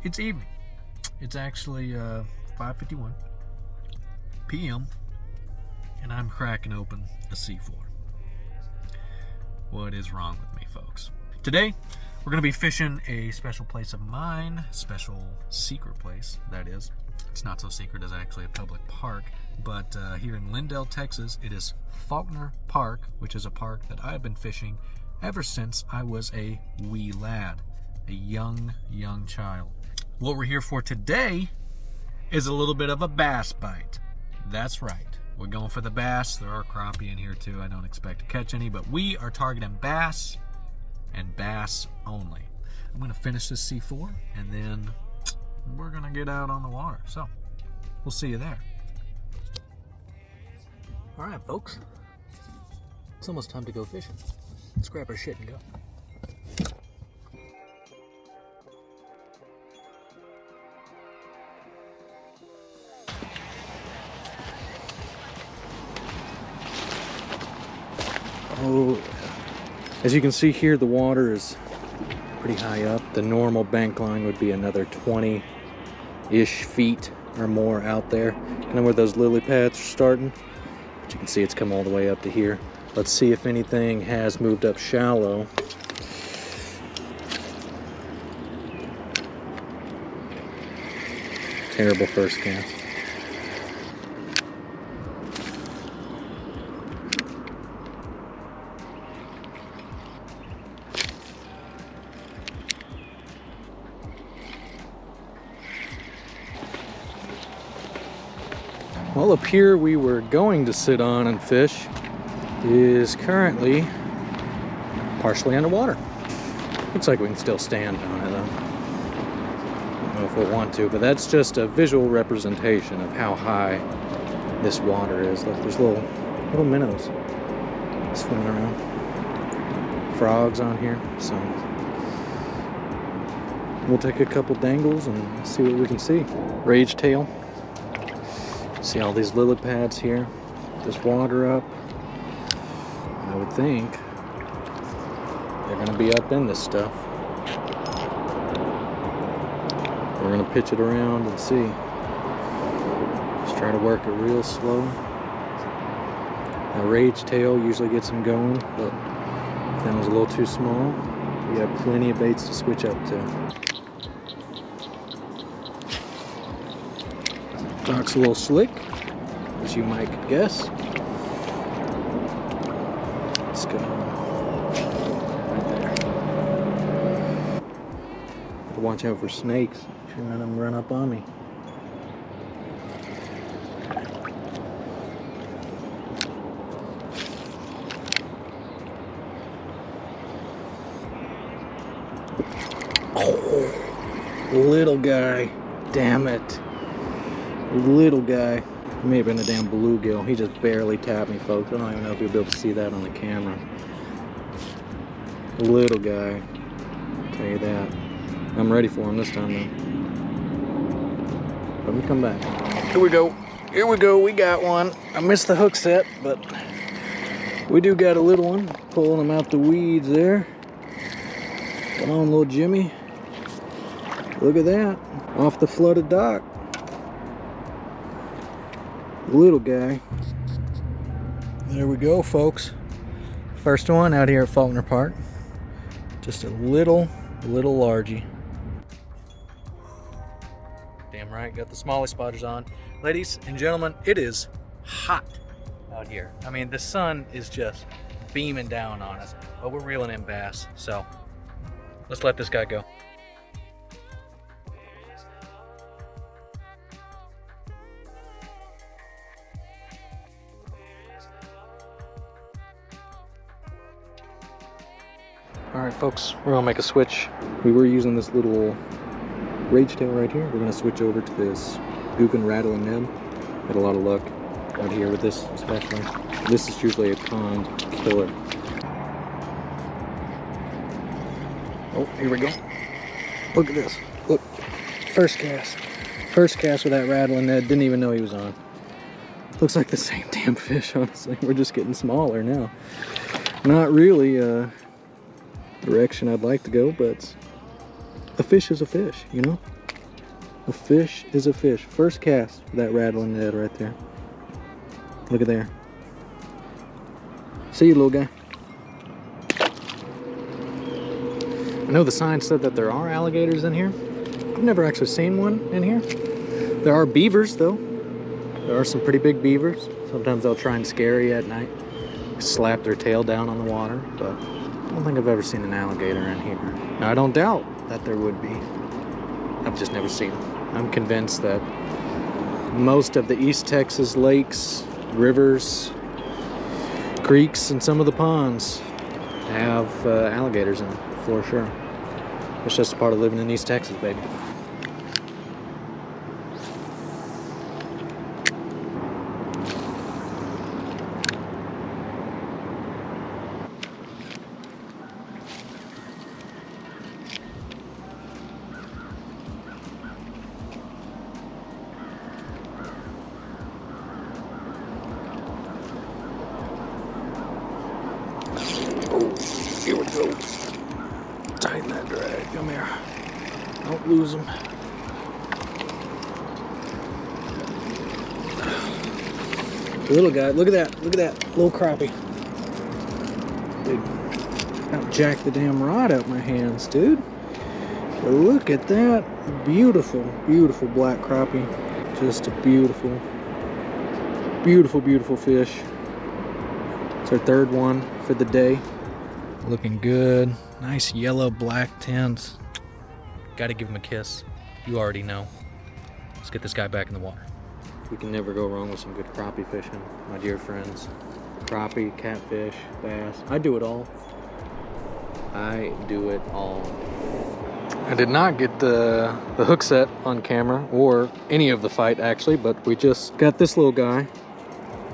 It's evening. It's actually 5:51 p.m. and I'm cracking open a C4. What is wrong with me, folks? Today, we're going to be fishing a special place of mine, special secret place, that is. It's not so secret, it's actually a public park, but here in Lindale, Texas, it is Faulkner Park, which is a park that I've been fishing ever since I was a wee lad, a young child. What we're here for today is a little bit of a bass bite. That's right. We're going for the bass. There are crappie in here too. I don't expect to catch any, but we are targeting bass and bass only. I'm going to finish this C4 and then we're going to get out on the water. So we'll see you there. All right, folks. It's almost time to go fishing. Let's grab our shit and go. Oh, as you can see here, the water is pretty high up. The normal bank line would be another 20-ish feet or more out there. Kind of where those lily pads are starting. But you can see it's come all the way up to here. Let's see if anything has moved up shallow. Terrible first cast. Well, up here we were going to sit on and fish is currently partially underwater. Looks like we can still stand on it though. I don't know if we'll want to, but that's just a visual representation of how high this water is. Look, there's little minnows swimming around. Frogs on here, so we'll take a couple dangles and see what we can see. Rage tail. See all these lily pads here, this water up. I would think they're gonna be up in this stuff. We're gonna pitch it around and see. Just try to work it real slow. A rage tail usually gets them going, but if that was a little too small, we have plenty of baits to switch up to. Dock's a little slick, as you might guess. Let's go right there. Watch out for snakes. Shouldn't let them run up on me. Oh, little guy. Damn it. Little guy. It may have been a damn bluegill. He just barely tapped me, folks. I don't even know if you'll be able to see that on the camera. Little guy. I'll tell you that. I'm ready for him this time, though. Let me come back. Here we go. Here we go. We got one. I missed the hook set, but we do got a little one. Pulling him out the weeds there. Come on, little Jimmy. Look at that. Off the flooded dock. Little guy. There we go, folks. First one out here at Faulkner Park. Just a little largie. Damn right, got the smalley spotters on. Ladies and gentlemen, it is hot out here. I mean, the sun is just beaming down on us, but we're reeling in bass, so let's let this guy go. Alright folks, we're gonna make a switch. We were using this little rage tail right here. We're gonna switch over to this Googan rattling nib. Had a lot of luck out here with this especially. This is usually a pond killer. Oh, here we go. Look at this. Look, first cast. First cast with that rattling Ned. Didn't even know he was on. Looks like the same damn fish, honestly. We're just getting smaller now. Not really direction I'd like to go, but a fish is a fish, you know? A fish is a fish. First cast for that rattling Ned right there. Look at there. See you, little guy. I know the sign said that there are alligators in here. I've never actually seen one in here. There are beavers, though. There are some pretty big beavers. Sometimes they'll try and scare you at night. Slap their tail down on the water, but I don't think I've ever seen an alligator in here. Now, I don't doubt that there would be. I've just never seen them. I'm convinced that most of the East Texas lakes, rivers, creeks, and some of the ponds have alligators in them, for sure. It's just a part of living in East Texas, baby. Here we go. Tighten that drag. Come here. Don't lose them. Little guy. Look at that. Look at that. Little crappie. Dude. About jacked the damn rod out my hands, dude. But look at that. Beautiful, beautiful black crappie. Just a beautiful, beautiful, beautiful fish. It's our third one for the day. Looking good. Nice yellow black tint. Gotta give him a kiss. You already know. Let's get this guy back in the water. We can never go wrong with some good crappie fishing, my dear friends. Crappie, catfish, bass. I do it all. I do it all. I did not get the hook set on camera, or any of the fight actually, but we just got this little guy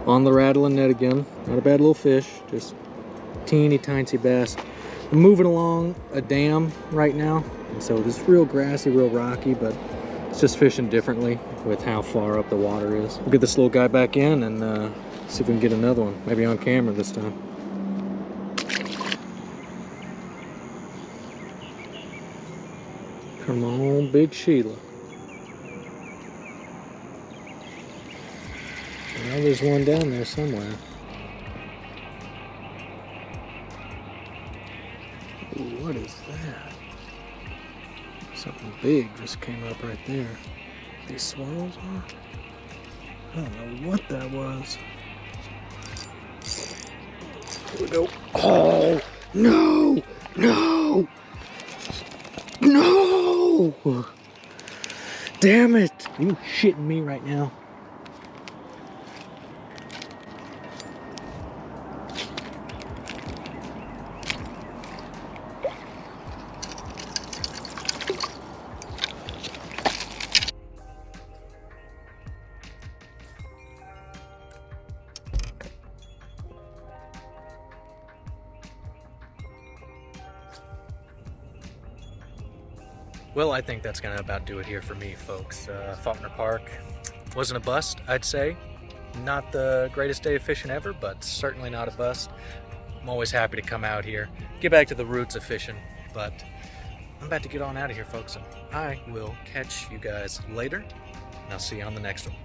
on the rattling net again. Not a bad little fish, just teeny tiny bass. I'm moving along a dam right now, and so it's real grassy, real rocky, but it's just fishing differently with how far up the water is. We'll get this little guy back in and see if we can get another one, maybe on camera this time. Come on, Big Sheila. Well, there's one down there somewhere. Ooh, what is that? Something big just came up right there. These swirls are? I don't know what that was. Here we go. Oh, no, no, no! Damn it! You shitting me right now? Well, I think that's gonna about do it here for me, folks. Faulkner Park wasn't a bust, I'd say. Not the greatest day of fishing ever, but certainly not a bust. I'm always happy to come out here, get back to the roots of fishing, but I'm about to get on out of here, folks. So I will catch you guys later, and I'll see you on the next one.